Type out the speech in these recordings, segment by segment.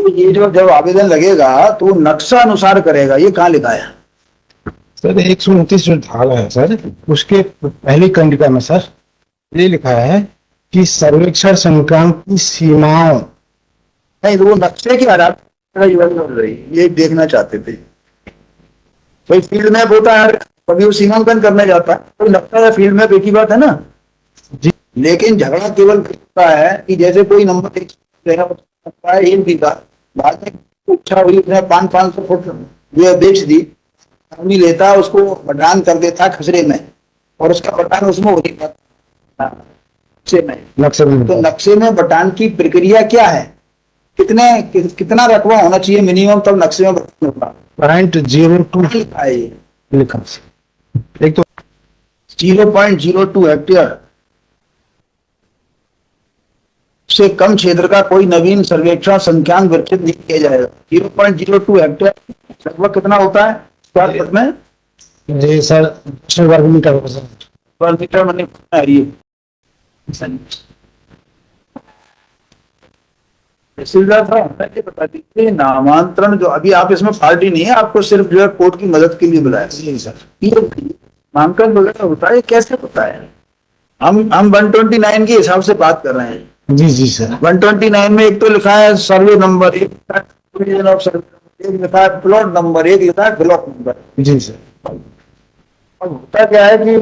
ये जो जब आवेदन लगेगा तो नक्शा अनुसार करेगा, ये कहाँ लिखा है? सर 129 जो धारा है सर, उसके पहली कंडिका में सर ये लिखा है कि सर्वेक्षण संक्रांत की सीमाओं। नहीं, तो वो नक्शे के आधार पर योजना बन रही, ये देखना चाहते थे। कोई फील्ड मैप होता है, कभी वो सीमांकन करने जाता है, कोई नक्शा या फील्ड मैप एक ही बात है ना जी। लेकिन झगड़ा केवल होता है कि जैसे कोई नंबर एक भी था, बाद में इच्छा हुई उसने 500 फुट जो बेच दी, आदमी लेता उसको बटान कर देता खसरे में, और उसका बटान उसमें हो जाता नक्शे में। तो नक्शे में बटान की प्रक्रिया क्या है, कितना रकबा होना चाहिए मिनिमम, तब नक्शे में बटान होगा। 0.02 लिखा है ये, लिखा एक तो 0.02 हेक्टेयर से कम क्षेत्र का कोई नवीन सर्वेक्षण संख्यान विकसित नहीं किया जाएगा। 0.02 हेक्टेयर लगभग कितना होता है स्क्वायर फुट में? जी सर, वर्ग मीटर होगा सर। वर्ग मीटर मैंने है ये। तहसीलदार साहब पहले बता दीजिए, नामांतरण जो अभी आप इसमें पार्टी नहीं है, आपको सिर्फ जो है कोर्ट की मदद के लिए बुलाया। जी सर। ये नामांकन वगैरह होता है, कैसे होता है? हम 129 के हिसाब से बात कर रहे हैं। जी जी सर। 129 में एक तो लिखा है सर्वे नंबर, एक लिखा है प्लॉट नंबर, एक लिखा है ब्लॉक नंबर। जी सर। अब होता क्या है कि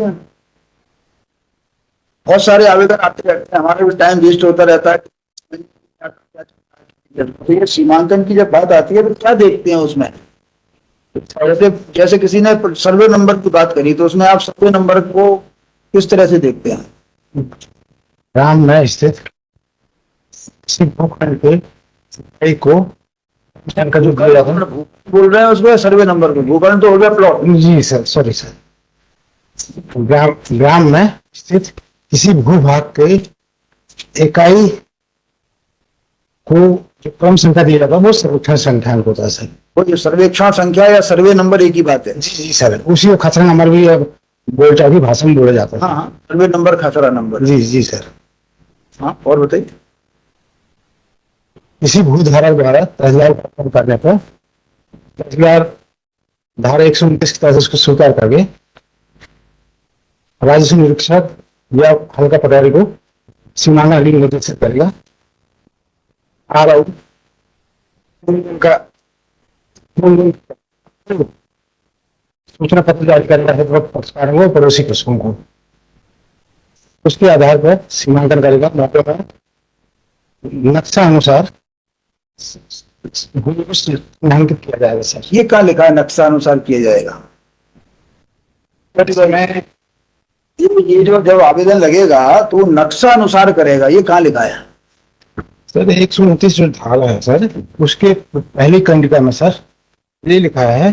बहुत सारे आवेदन आते रहते हैं, हमारा भी टाइम वेस्ट होता रहता है। तो ये सीमांकन की जब बात आती है तो क्या देखते हैं उसमें? जैसे किसी ने सर्वे नंबर की बात करी, तो उसमें आप सर्वे नंबर को किस तरह से देखते हैं? ग्राम में स्थित भूखंड के को का जो बोल रहे हैं उसको सर्वे नंबर को, भूखंड तो हो गया प्लॉट। जी सर, सॉरी सर। ग्राम में स्थित किसी भूभाग के इकाई को जो क्रम संख्या दिया जाता है वो सर्वेक्षण संख्या होता है सर। वो जो सर्वेक्षण संख्या या सर्वे नंबर एक ही बात है। जी जी सर, उसी को खसरा नंबर भी बोलचाल की भाषा में बोला जाता है। हाँ हाँ, सर्वे नंबर खसरा नंबर। जी जी सर। हाँ, और बताइए। किसी भूधारक द्वारा तहसीलदार को करने पर तहसीलदार धारा 129 की तरह उसको स्वीकार करके राजस्व निरीक्षक या हल्का पटवारी को सीमांकन लिंक निर्देशित करेगा। उनका सूचना पत्र जारी करेगा पक्षकारों को, पड़ोसी कृषकों को। उसके आधार पर सीमांकन करेगा, मौके पर नक्शा अनुसार चिन्हांकित किया जाएगा सर। ये कहाँ लिखा है नक्शा अनुसार किया जाएगा? ये जो जब आवेदन लगेगा तो नक्शा अनुसार करेगा, ये कहाँ लिखा है? सर 129 जो धारा है सर, उसके पहली कंडिका में सर ये लिखा है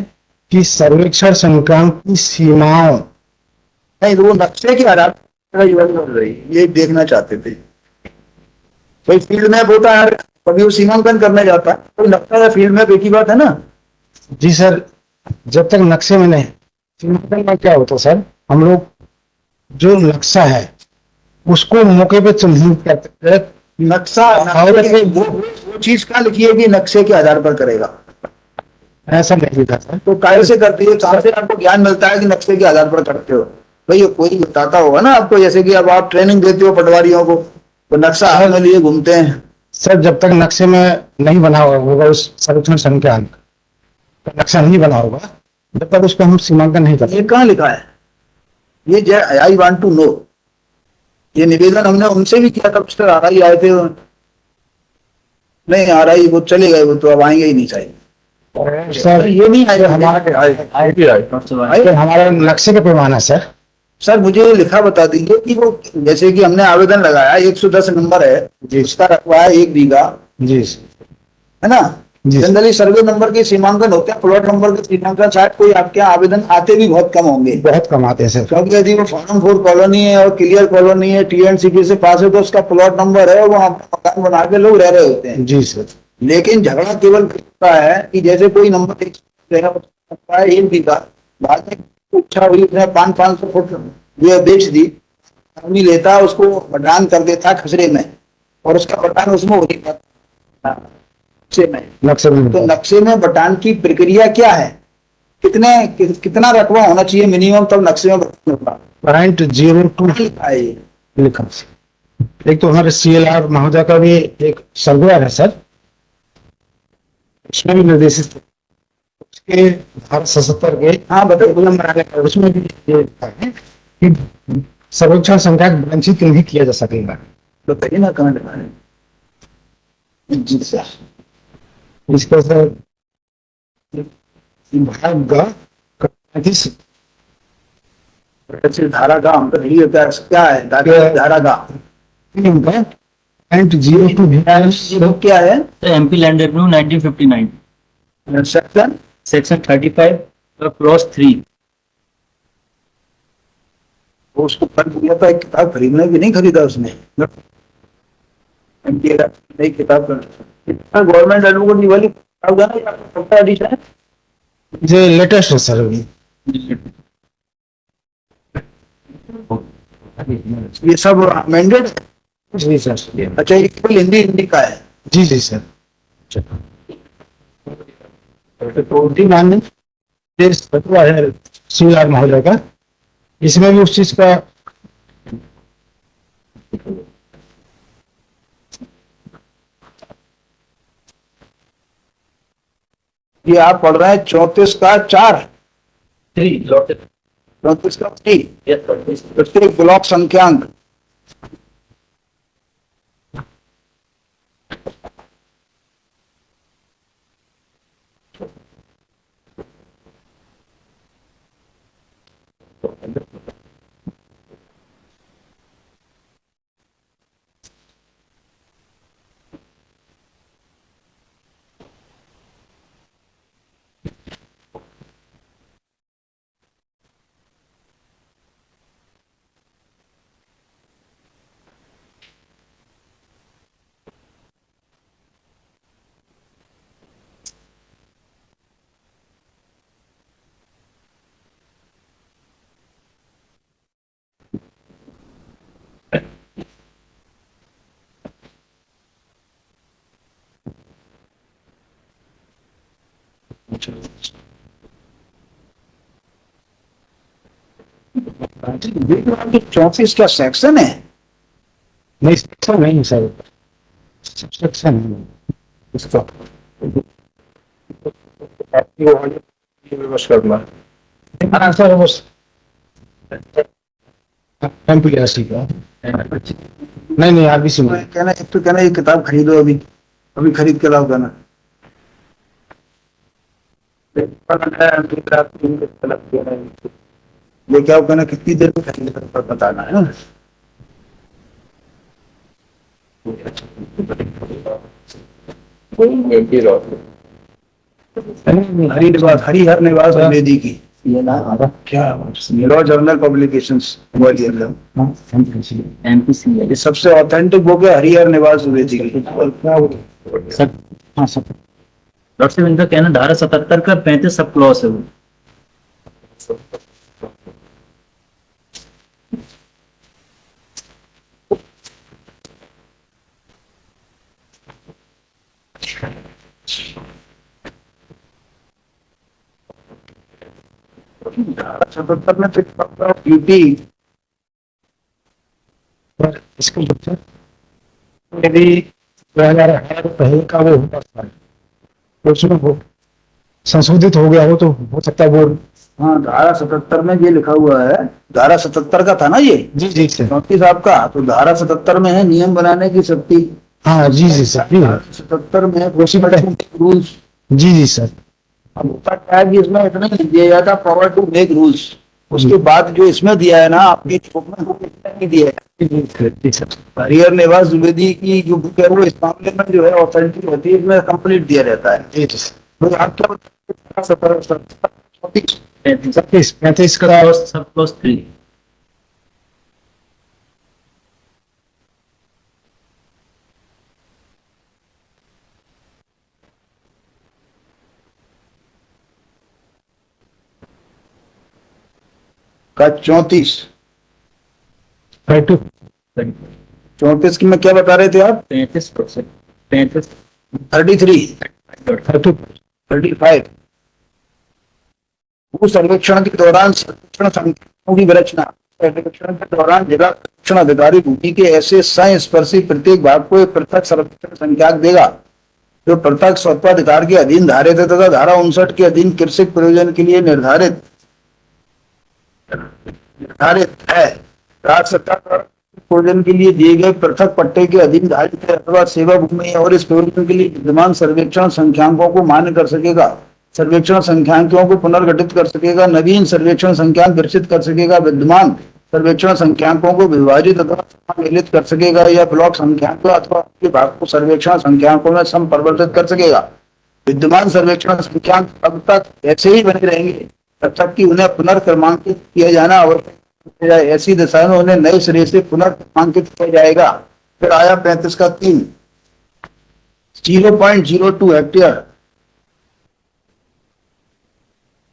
कि सर्वेक्षण संक्रांत की सीमाओं। नहीं, तो वो नक्शे के आधार पर योजना बन रही, ये देखना चाहते थे। कोई फील्ड मैप होता है, कभी वो सीमांकन करने जाता है, कोई नक्शा या फील्ड मैप एक ही बात है ना? जी सर, जब तक नक्शे में नहीं, सीमांकन में क्या होता है सर, हम लोग जो नक्शा है उसको मौके पे चिन्हित करते हैं। नक्शा वो चीज कहाँ लिखी है कि नक्शे के आधार पर करेगा? ऐसा नहीं लिखा सर। तो काय से करती है, कहाँ से आपको ज्ञान मिलता है कि नक्शे के आधार पर करते हो? भाई कोई बताता होगा ना आपको, जैसे कि अब आप ट्रेनिंग देते हो पटवारियों को, तो नक्शा हाथ में लिए घूमते हैं। सर जब तक नक्शे में नहीं बना होगा उस सर्वेक्षण संख्या का नक्शा नहीं बना होगा, जब तक उसको हम सीमांकन नहीं करते। ये कहाँ लिखा है? ये आई वांट टू नो, ये निवेदन हमने उनसे भी किया था, मिस्टर RI आए थे। नहीं RI वो चले गए, वो तो अब आएंगे ही नहीं चाहिए सर। ये नहीं आएगा हमारा नक्शे का पैमाना सर। सर मुझे लिखा बता दीजिए कि वो, जैसे कि हमने आवेदन लगाया 110 नंबर है, उसका रकबा है 1 बीघा, जी है ना? जनरली सर्वे नंबर के सीमांकन होते हैं, प्लॉट नंबर के सीमांकन शायद कोई आपके यहाँ आवेदन आते भी बहुत कम होंगे। बहुत कम आते हैं सर, क्योंकि यदि वो फॉर्म 4 कॉलोनी है और क्लियर कॉलोनी है, TNCP से पास है, तो उसका प्लॉट नंबर है, वो मकान बना के लोग रह रहे होते हैं। जी सर। लेकिन झगड़ा केवल होता है कि जैसे कोई नंबर एक बीघा, बाद में इच्छा हुई उसने 500 फुट जो बेच दी, आदमी लेता उसको बटान कर देता खसरे में, और उसका बटान उसमें हो जाता नक्शे में। नक्शे में तो नक्शे में बटान की प्रक्रिया क्या है, कितना रकबा होना चाहिए मिनिमम, तब नक्शे में बटान होगा। 0.02 लिखा है ये। लिखा। एक तो हमारे CLR महोदय का भी एक सर्कुलर है सर, उसमें भी निर्देशित उसके धारा 77 के हाँ बताइए। नंबर आने का उसमें भी ये लिखा है कि सर्वेक्षण संख्या वंचित नहीं किया जा सकेगा। बताइए ना कहाँ लिखा है। जी सर। इसका सर विभाग का 35 धारा का हम तो नहीं होता है, क्या है धारा का का 0.02 वो क्या है। MP land revenue 1959 section section 35 clause 3। वो उसको फर्क दिया था, एक किताब खरीदने भी नहीं खरीदा उसने। नई किताब गवर्नमेंट एडवोकेट वाली किताब का ना, या छोटा एडिशन है। जो लेटेस्ट है सर अभी। ये सब अमेंडेड। जी सर। अच्छा, ये केवल हिंदी का है। जी जी सर। तो मान्य है CLR महोदय का, इसमें भी उस चीज का ये आप पढ़ रहे हैं 34 का 4, 3 लॉट 34 का 3, यस प्रत्येक ब्लॉक संख्यांक। ये 34 का सेक्शन है। नहीं सेक्शन नहीं सर, सेक्शन इसका विवश करना हाँ सर वो MPLC का नहीं RBC में। कहना, एक तो कहना ये किताब खरीदो, अभी खरीद के लाओ कहना। लेके आओ कहना, कितनी देर में खरीद बताना है ना। हरिहर निवास द्विवेदी की ये ना क्या लॉ जर्नल पब्लिकेशंस ग्वालियर का एमपीसी ये सबसे ऑथेंटिक बुक है, हरिहर निवास द्विवेदी की। सर। हाँ सर, डॉक्टर साहब इनका कहना धारा 77 का 35 सब क्लॉज है वो। धारा 77 में ड्यूटी पर इसका बच्चा यदि 2018 पहले का वो होता था तो उसमें वो संशोधित हो गया हो तो हो सकता है वो। हाँ, धारा 77 में ये लिखा हुआ है, धारा 77 का था ना ये जी जी सर। 34 आपका, तो धारा 77 में है नियम बनाने की शक्ति। हाँ जी जी सर। 77 में रूल्स। जी जी सर। अब होता क्या है कि इसमें इतना नहीं दिया जाता पावर टू मेक रूल्स, उसके बाद जो इसमें दिया है ना आपकी बुक में वो इतना नहीं दिया है। हरिहर निवास द्विवेदी की जो बुक है वो इस मामले में जो है ऑथेंटिक होती है, इसमें कंप्लीट दिया रहता है। जी जी सर। तो आप क्या बताते हैं? 35 का सब क्लॉज 3। का 34 32 34 की में क्या बता रहे थे आप? 35%। 35 33, 30 35। भू सर्वेक्षण के दौरान सर्वेक्षण संख्याओं की विरचना। सर्वेक्षण के दौरान जिला सर्वेक्षण अधिकारी भूमि के ऐसे संस्पर्शी प्रत्येक भाग को एक पृथक सर्वेक्षण संख्याक देगा जो पृथक स्वत्वाधिकार के अधीन धारित है तथा धारा 59 के अधीन कृषि प्रयोजन के लिए निर्धारित है। राज्य सरकार द्वारा प्रयोजन के लिए दिए गए पृथक पट्टे के अधीन धारित है अथवा सेवा भूमि है और इस प्रयोजन के लिए विद्यमान सर्वेक्षण संख्यांकों को मान्य कर सकेगा, सर्वेक्षण संख्यांकों को पुनर्गठित कर सकेगा, नवीन सर्वेक्षण संख्यांक विकसित कर सकेगा, विद्यमान सर्वेक्षण संख्यांकों को विभाजित अथवा सम्मिलित कर सकेगा या ब्लॉक संख्यांकों अथवा उसके भाग को सर्वेक्षण संख्यांकों में संपरिवर्तित कर सकेगा। विद्यमान सर्वेक्षण संख्यांक अब तक ऐसे ही बने रहेंगे तब तक कि उन्हें पुनर्क्रमांकित किया जाना आवश्यक है। ऐसी दशा में उन्हें नए सिरे से पुनर्क्रमांकित किया जाएगा। फिर आया 35 का 3, 0.02 हेक्टेयर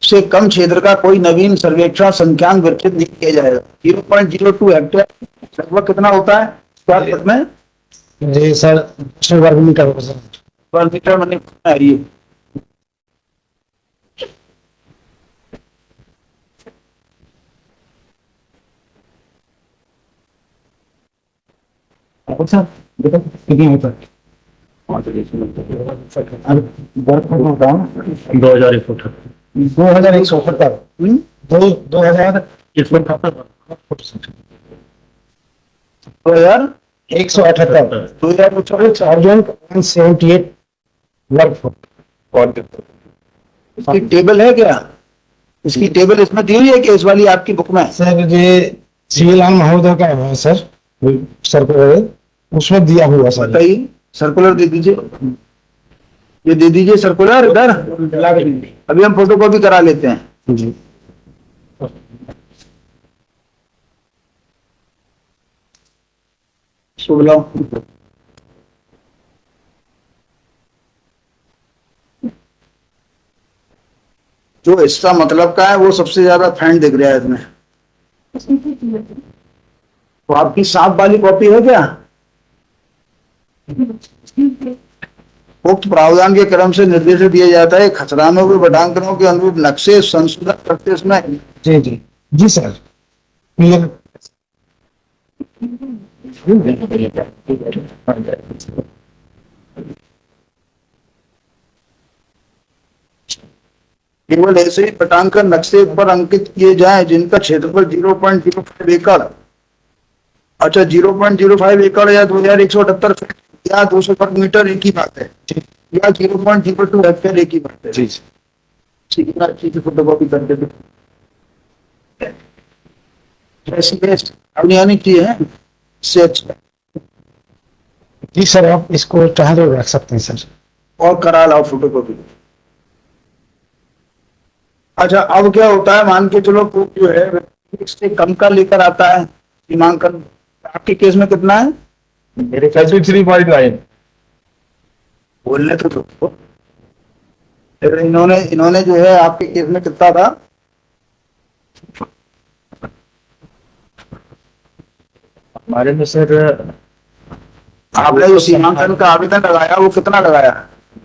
से कम क्षेत्र का कोई नवीन सर्वेक्षण संख्यांक विकसित नहीं किया जाएगा। 0.02 हेक्टेयर लगभग कितना होता है स्क्वायर फुट में? जी सर, 200 वर्ग मीटर होगा सर। वर्ग मीटर मैंने है ये। सर देखो कितनी होता है। 2178। 2178 2000 178 178 वर्ग फुट। इसकी टेबल है क्या? इसकी टेबल इसमें दी हुई है कि इस वाली आपकी बुक में? सर ये सीएलआर महोदय का है सर, सर्कुलर उसमें दिया हुआ सर। बताइए, सर्कुलर दे दीजिए, ये दे दीजिए सर्कुलर इधर। अभी हम फोटोकॉपी करा लेते हैं। जी इसको बुलाओ। जो हिस्सा मतलब का है वो सबसे ज्यादा फैंड दिख रहा है इसमें। तो आपकी सांप वाली कॉपी है क्या? उक्त प्रावधान के क्रम से निर्देश दिया जाता है खसरानों के बढ़ांकनों के अनुरूप नक्शे संशोधन करते इसमें। जी जी जी सर। क्लियर। केवल ऐसे ही पटांकन नक्शे पर अंकित किए जाएं जिनका क्षेत्रफल 0.05 एकड़, अच्छा 0.05 एकड़ या 2178 या 200 वर्ग मीटर एक ही बात है, या 0.02 हेक्टेयर एक ही बात है। जी ठीक है ना, अच्छी से फोटोकॉपी कर देते। आनी चाहिए इससे अच्छा। जी सर, आप इसको चाहे तो रख सकते हैं सर। और करा लाओ फोटोकॉपी। अच्छा अब क्या होता है, मान के चलो कोई जो है इससे कम का लेकर आता है सीमांकन, आपके केस में कितना है? मेरे ख्याल से 3.9 बोलने तो फिर इन्होंने जो है आपके केस में कितना था? हमारे में सर आपने जो सीमांकन का आवेदन लगाया वो कितना लगाया?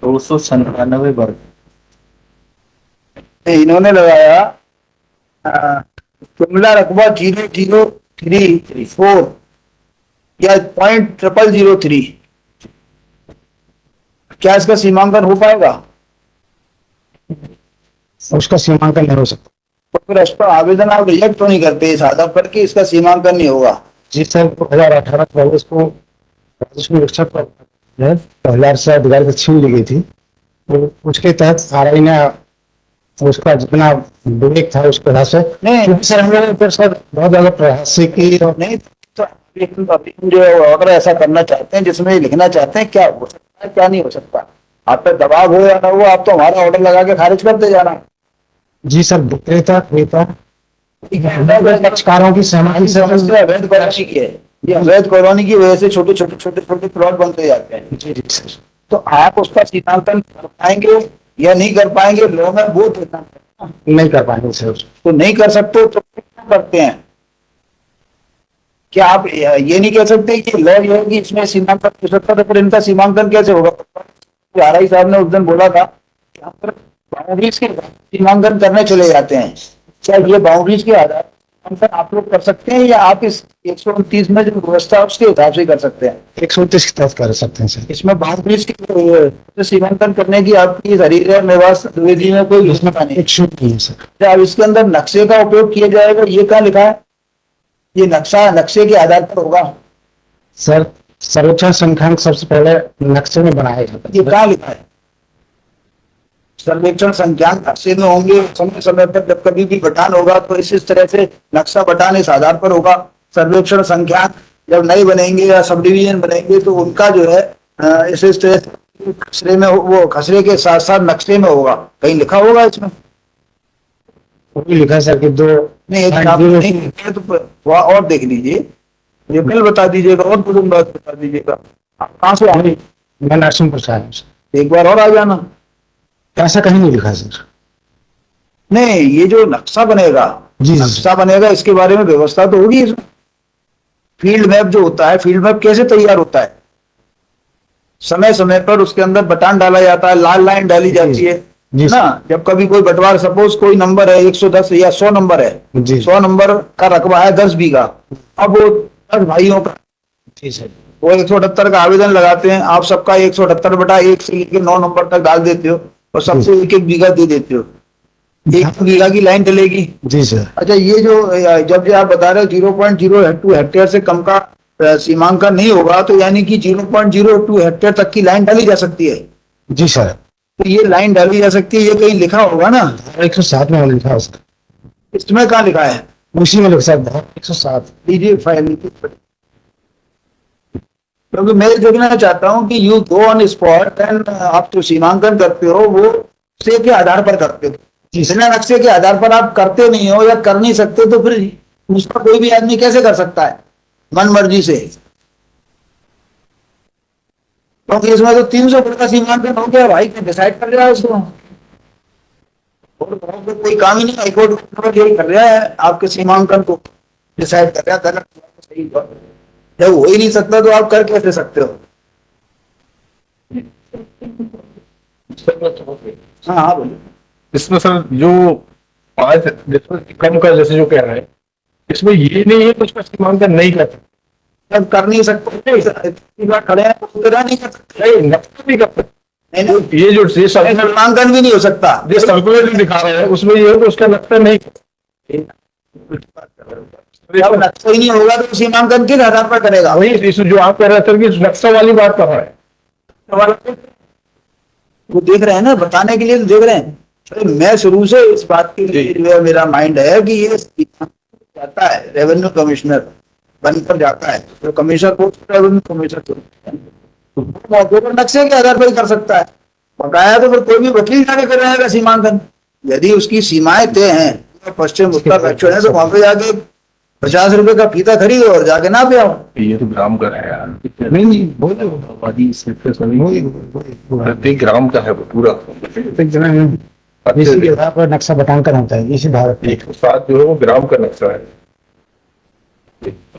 297 वर्ग। इन्होंने लगाया जुमला रकबा 0034 या 0.0003। क्या इसका सीमांकन हो पाएगा? उसका सीमांकन नहीं हो सकता। तो फिर इस पर आवेदन आप रिजेक्ट तो नहीं करते इस आधार पर कि इसका सीमांकन नहीं होगा? जी सर, 2018 में इसको राजस्व निरीक्षक पर पहला से अधिकारी से छीन ली गई थी, तो उसके तहत आरआई ने उसका जितना विवेक था उसके हिसाब से नहीं सर, हम लोग फिर सर बहुत ज्यादा प्रयास से की और नहीं तो जो ऑर्डर ऐसा करना चाहते हैं जिसमें लिखना चाहते हैं क्या हो सकता है क्या नहीं हो सकता, आप पे दबाव हो या ना हो, आप तो हमारा ऑर्डर लगा के खारिज करते जाना। जी सर, विक्रेता क्रेता पक्षकारों की सहमति से अवैध कॉलोनी की है, ये अवैध कॉलोनी की वजह से छोटे छोटे प्लॉट बनते जाते हैं। जी जी सर। तो आप उसका सीमांकन कर पाएंगे या नहीं कर पाएंगे, लॉ में वो नहीं कर पाएंगे सर। तो नहीं कर सकते तो क्या करते हैं? क्या आप ये नहीं कह सकते कि लॉ ये है कि इसमें सीमांकन हो सकता है, तो फिर इनका सीमांकन कैसे होगा? आरआई साहब ने उस दिन बोला था कि हम सिर्फ बाउंड्रीज के सीमांकन करने चले जाते हैं, क्या ये बाउंड्रीज के आधार पर आप लोग कर सकते हैं या आप इस 129 में जो व्यवस्था है उसके हिसाब से कर सकते हैं? 129 के तहत कर सकते हैं सर। इसमें बाउंड्रीज के सीमांकन करने की आपकी शरीर निवास विधि में कोई योजना नहीं? एक शूट नहीं है सर। क्या अब इसके अंदर नक्शे का उपयोग किया जाएगा, ये कहाँ लिखा है? ये नक्शा नक्शे के आधार पर होगा सर सर्वेक्षण संख्यांक सबसे पहले नक्शे में बनाया जाता है। ये कहाँ लिखा है? सर्वेक्षण संख्यांक नक्शे में होंगे, समय समय पर जब कभी भी बटान होगा तो इस तरह से नक्शा बटान इस आधार पर होगा। सर्वेक्षण संख्यांक जब नए बनेंगे या सब डिवीजन बनेंगे तो उनका जो है इस तरह से खसरे में वो खसरे के साथ साथ नक्शे में होगा, कहीं लिखा होगा इसमें? वो भी लिखा है सर कि दो नहीं, यदि आप नहीं लिखे तो वहाँ और देख लीजिए, ये बिल बता दीजिएगा और कुछ बात बता दीजिएगा। आप कहाँ से आए? मैं नरसिंहपुर से आया हूँ सर। एक बार और आ जाना। ऐसा कहीं नहीं लिखा है सर। नहीं, ये जो नक्शा बनेगा, जी जी नक्शा बनेगा, इसके बारे में व्यवस्था तो होगी इसमें। फील्ड मैप जो होता है, फील्ड मैप कैसे तैयार होता है? समय समय पर उसके अंदर बटान डाला जाता है, लाल लाइन डाली जाती है जी ना। जब कभी कोई बंटवार, सपोज कोई नंबर है 110 या 100 नंबर है, जी 100 नंबर का रकबा है 10 बीघा, अब वो 10 भाइयों का, जी सर। वो 178 का आवेदन लगाते हैं, आप सबका 178/1 से लेकर 9 नंबर तक डाल देते हो और सबसे एक एक बीघा दे देते हो, 1 बीघा की लाइन डलेगी। जी सर। अच्छा, ये जो जब आप बता रहे हो 0.02 हेक्टेयर से कम का सीमांकन नहीं होगा, तो यानी कि 0.02 हेक्टेयर तक की लाइन डाली जा सकती है। जी सर। तो ये लाइन डाली जा सकती है, ये कहीं लिखा होगा ना? 107 में लिखा है सर। इसमें कहाँ लिखा है? उसी में लिखा है 107। लीजिए फाइल, क्योंकि मैं देखना चाहता हूँ कि you go on spot and आप जो सीमांकन करते हो वो नक्शे के आधार पर करते हो। बिना नक्शे के आधार पर आप करते नहीं हो या कर नहीं सकते, तो फिर उसका कोई भी आदमी कैसे कर सकता है मन मर्जी से? क्योंकि इसमें तो 300 फुट का सीमांकन हो गया, भाई डिसाइड कर रहा है उसको, और कोई काम ही नहीं। हाईकोर्ट यही कर रहा है, आपके सीमांकन को डिसाइड कर रहा है, गलत सही। जब हो ही नहीं सकता तो आप कर कैसे सकते हो? हाँ हाँ बोलिए। इसमें सर जो 5 जिसमें कम का जैसे जो कह रहे हैं, इसमें ये नहीं है कुछ का सीमांकन नहीं कर सकते, जब कर नहीं सकते खड़े हैं तो उतना नहीं कर सकते, नहीं नक्शा भी कर सकते। नहीं ना, ये जो सीमांकन भी नहीं हो सकता। जिस सर्कुलर दिखा रहे हैं उसमें ये है कि उसका नक्शा नहीं। जब नक्शा ही नहीं होगा तो सीमांकन किस आधार पर करेगा? वही इस जो आप कह रहे हैं सर कि नक्शा वाली बात कर रहा है। वो देख रहे हैं ना, बताने के लिए तो देख रहे हैं। अरे मैं शुरू से इस बात के लिए जो है मेरा माइंड है कि ये जाता है रेवेन्यू कमिश्नर बनकर जाता है, तो कमिश्नर को रेवेन्यू कमिश्नर तो मौके पर नक्शे के आधार पर ही कर सकता है। बकाया तो फिर कोई भी वकील जाके कर रहेगा सीमांकन। यदि उसकी सीमाएं तय हैं, पश्चिम उत्तर दक्षिण है, तो वहां पे जाके 50 रुपए का फीता खरीदो और जाके ना पे आओ। ये तो ग्राम का है यार, नहीं बोलो आबादी क्षेत्र सभी प्रत्येक ग्राम का है वो पूरा। इसी के आधार पर नक्शा बटांकन होता है इसी भारत में। 107 जो है वो ग्राम का नक्शा है।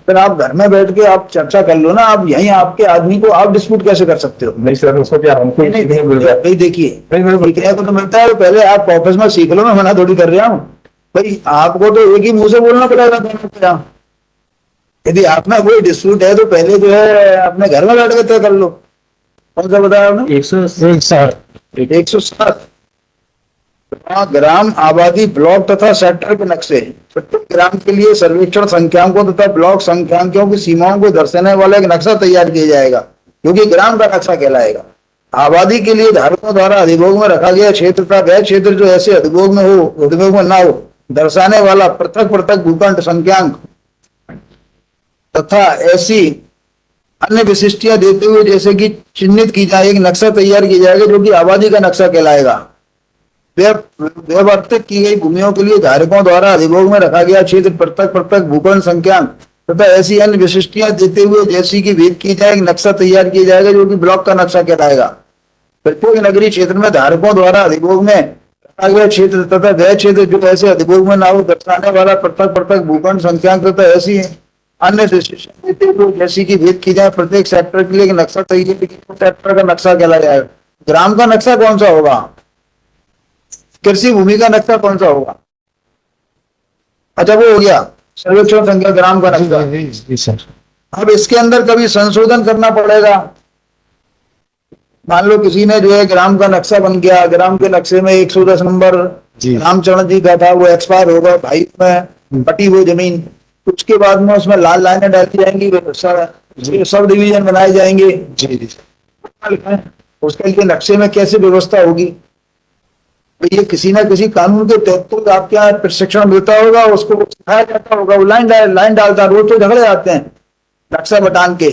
फिर आप घर में बैठ के आप चर्चा कर लो ना, आप यहीं आपके आदमी को आप डिस्प्यूट कैसे कर सकते हो? नहीं सर उसको क्या हमको नहीं भाई देखिए, नहीं, नहीं, सीखने को तो मिलता है, पहले आप ऑफिस में सीख लो, मैं मना थोड़ी कर रहा हूँ भाई। आपको तो एक ही मुंह से बोलना पड़ेगा दोनों को। यहाँ यदि आप में कोई डिस्प्यूट है तो पहले जो है अपने घर में बैठ के तय कर लो। कौन सा बताया आपने? 107 ग्राम आबादी ब्लॉक तथा सेक्टर के नक्शे प्रत्येक ग्राम के लिए सर्वेक्षण संख्यांकों तथा ब्लॉक संख्यांकों की सीमाओं को दर्शाने वाला एक नक्शा तैयार किया जाएगा, जो कि ग्राम का नक्शा कहलाएगा। आबादी के लिए धारकों द्वारा अधिभोग में रखा गया क्षेत्र तथा वह क्षेत्र जो ऐसे अधिभोग में ना हो दर्शाने वाला पृथक पृथक भूखंड संख्यांक तथा ऐसी अन्य विशिष्टियां देते हुए जैसे कि चिन्हित की जाए एक नक्शा तैयार किया जाएगा, जो कि आबादी का नक्शा कहलाएगा। व्यवस्थित की गई भूमियों के लिए धारकों द्वारा अधिभोग में रखा गया क्षेत्र पृथक पृथक भूखंड संख्यांक तथा ऐसी अन्य विशिष्टियां देते हुए जैसी कि भेद की जाए एक नक्शा तैयार किया जाएगा, जो कि ब्लॉक का नक्शा कहलाएगा। प्रत्येक नगरीय क्षेत्र में धारकों द्वारा अधिभोग में रखा गया क्षेत्र तथा वह क्षेत्र जो ऐसे अधिभोग में ना हो दर्शाने वाला पृथक पृथक भूखंड संख्यांक तथा ऐसी अन्य विशिष्टियां देते हुए जैसी कि भेद की जाए प्रत्येक सेक्टर के लिए एक नक्शा तैयार, सेक्टर का नक्शा कहलाया जाएगा। ग्राम का नक्शा कौन सा होगा, कृषि भूमि का नक्शा कौन सा होगा। अच्छा वो हो गया सर्वेक्षण संख्या ग्राम का नक्शा। जी सर। अब इसके अंदर कभी संशोधन करना पड़ेगा। मान लो किसी ने जो है ग्राम का नक्शा बन गया, ग्राम के नक्शे में 110 नंबर जी। रामचरण जी का था, वो एक्सपायर होगा भाई में बटी वो जमीन, उसके बाद में उसमें लाल लाइनें डाली जाएंगी, सब डिवीजन बनाए जाएंगे। जी जी उसके लिए नक्शे में कैसे व्यवस्था होगी, तो ये किसी ना किसी कानून के तहत तो आपके यहाँ प्रशिक्षण मिलता होगा, उसको सिखाया जाता होगा, वो लाइन डालता है, रोज तो झगड़े आते हैं नक्शा बटान के।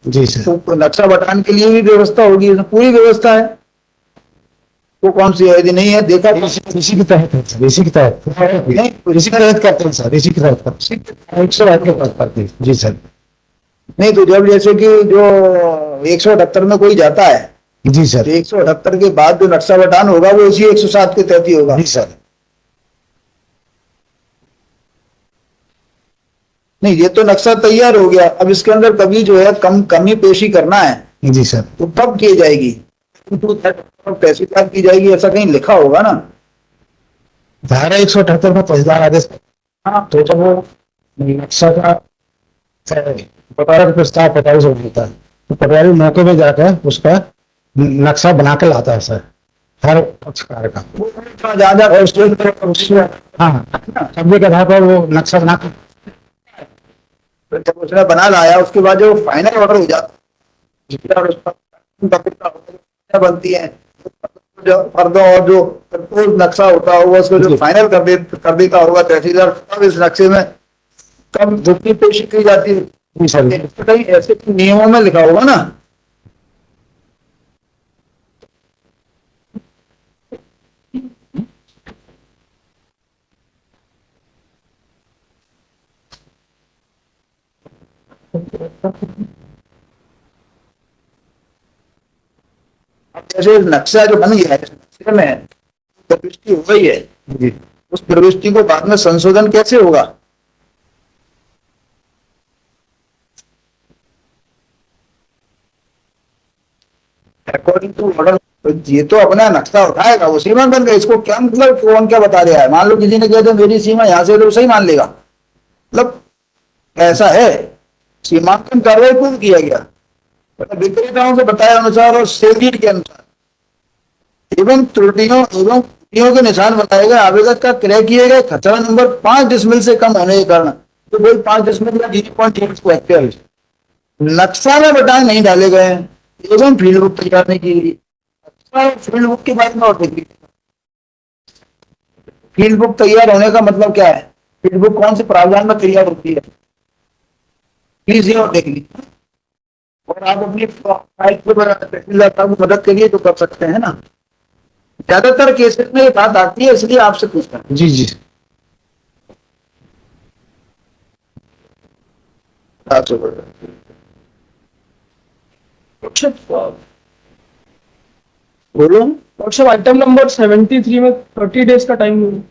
जी सर। तो नक्शा बटान के लिए भी व्यवस्था होगी, इसमें पूरी व्यवस्था है। वो कौन सी है, यदि नहीं है देखा तो इसी के तहत है सर, इसी के तहत नहीं, इसी के तहत करते हैं सर, इसी के तहत करते हैं, 108 के तहत करते हैं। जी सर। नहीं तो जब जैसे कि जो 178 में कोई जाता है, जी सर। तो 178 के बाद जो नक्शा बटान होगा वो इसी 107 के तहत ही होगा। जी सर। नहीं ये तो नक्शा तैयार हो गया, अब इसके अंदर कभी जो है कमी पेशी करना है जी सर। तो कब की जाएगी, तहसीलदार की जाएगी, ऐसा कहीं लिखा होगा ना। धारा 178 में तहसीलदार आदेश। हाँ तो जब वो नक्शा का पटारा का प्रस्ताव पटारी से मिलता है तो पटारी मौके में जाकर उसका नक्शा बना के लाता है सर, हर पक्षकार का। ज्यादा हाँ कब्जे के आधार पर वो नक्शा बना कर जब उसने बना लाया उसके बाद जो फाइनल ऑर्डर हो जाता है, उस पर बनती है, जो फर्दों और जो प्रपोज नक्शा होता होगा उसको जो फाइनल कर देता होगा तहसीलदार, तब इस नक्शे में कब दुखी पेशी की जाती है। जी सर। कहीं ऐसे नियमों में लिखा होगा ना। अब जैसे नक्शा जो बन गया है, इस नक्शे में प्रविष्टि हो गई है, जी उस प्रविष्टि को बाद में संशोधन कैसे होगा। अकॉर्डिंग टू ऑर्डर, तो ये तो अपना नक्शा उठाएगा, वो सीमा बन गया, इसको क्या मतलब कौन क्या बता रहा है। मान लो किसी ने कहा था मेरी सीमा यहाँ से, तो सही मान लेगा, मतलब ऐसा है। सीमांकन कार्रवाई पूर्ण किया गया, मतलब विक्रेताओं को बताया अनुसार और सेल्यूट के अनुसार एवं त्रुटियों के निशान बनाए गए, आवेदक का क्रय किए गए खतरा नंबर 5 डिसमिल से कम होने के कारण, तो कोई 5 डिसमिल या 0.8 हेक्टेयर नक्शा में बटान नहीं डाले गए हैं एवं फील्ड बुक तैयार नहीं की गई। फील्ड बुक के बारे में और देखिए, फील्ड बुक तैयार होने का मतलब क्या है, फील्ड बुक कौन से प्रावधान में तैयार होती है, प्लीज ये और देख लीजिए, और आप अपनी तहसीलदार साहब को मदद करिए तो कर सकते हैं ना। ज्यादातर केसेस में ये बात आती है, इसलिए आपसे पूछता हूं। जी जी। आपसे बोल रहा हूं। बोलो। डॉक्टर साहब आइटम नंबर 73 में 30 डेज का टाइम